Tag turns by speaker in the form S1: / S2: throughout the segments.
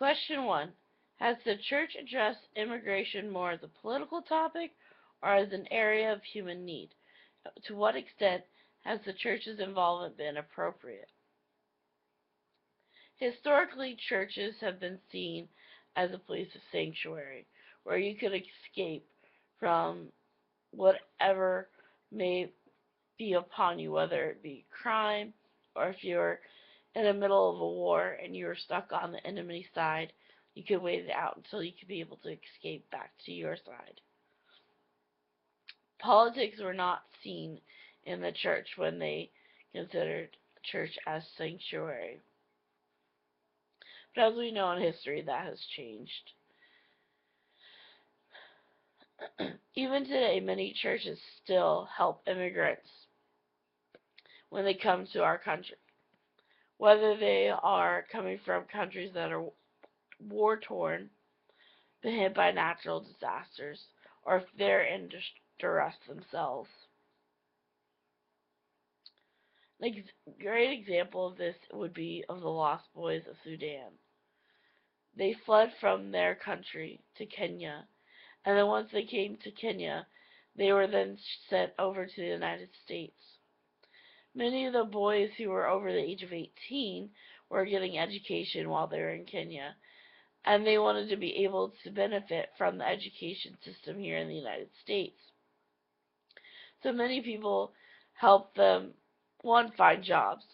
S1: Question 1. Has the church addressed immigration more as a political topic or as an area of human need? To what extent has the church's involvement been appropriate? Historically, churches have been seen as a place of sanctuary where you could escape from whatever may be upon you, whether it be crime or if you're in the middle of a war and you're stuck on the enemy side, you could wait it out until you could be able to escape back to your side. Politics were not seen in the church when they considered church as sanctuary. But as we know in history, that has changed. Even today, many churches still help immigrants when they come to our country, whether they are coming from countries that are war-torn, been hit by natural disasters, or if they're in distress themselves. A great example of this would be of the Lost Boys of Sudan. They fled from their country to Kenya, and then once they came to Kenya, they were then sent over to the United States. Many of the boys who were over the age of 18 were getting education while they were in Kenya, and they wanted to be able to benefit from the education system here in the United States. So many people helped them, one, find jobs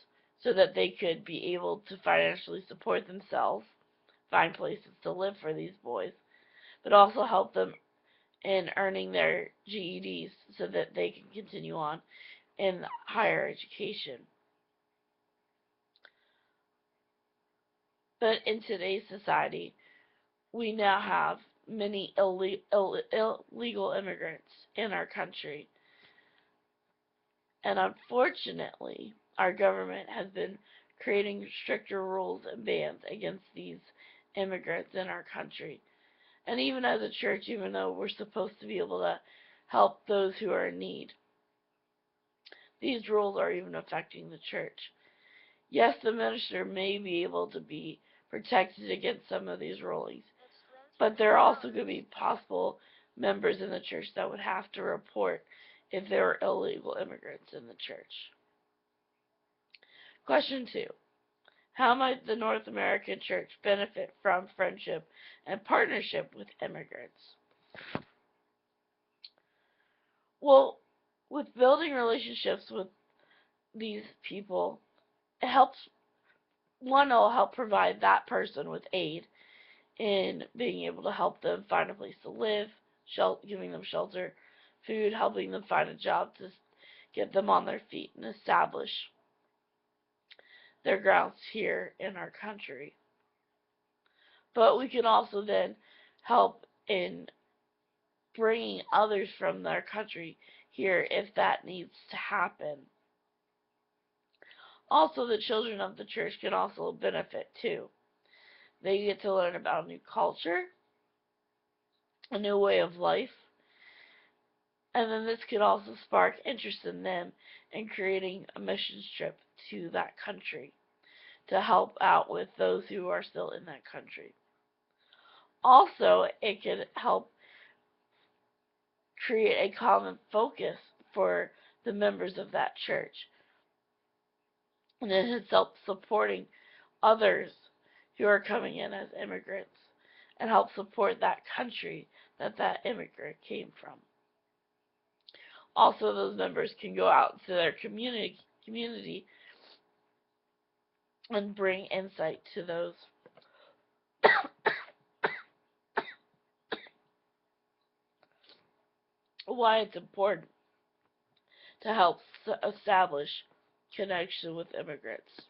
S1: so that they could be able to financially support themselves, find places to live for these boys, but also help them in earning their GEDs so that they can continue on in higher education. But in today's society, we now have many illegal immigrants in our country. And unfortunately, our government has been creating stricter rules and bans against these immigrants in our country. And even as a church, even though we're supposed to be able to help those who are in need, these rules are even affecting the church. Yes, the minister may be able to be protected against some of these rulings, but there are also going to be possible members in the church that would have to report if there are illegal immigrants in the church. Question 2. How might the North American church benefit from friendship and partnership with immigrants? Well, with building relationships with these people, it helps, one, will help provide that person with aid in being able to help them find a place to live, giving them shelter, food, helping them find a job to get them on their feet and establish their grounds here in our country. But we can also then help in bringing others from their country here if that needs to happen. Also, the children of the church can also benefit too. They get to learn about a new culture, a new way of life, and then this could also spark interest in them in creating a mission trip to that country to help out with those who are still in that country. Also, it could help create a common focus for the members of that church. And it has helped supporting others who are coming in as immigrants and help support that country that that immigrant came from. Also, those members can go out to their community and bring insight to those why it's important to help establish connection with immigrants.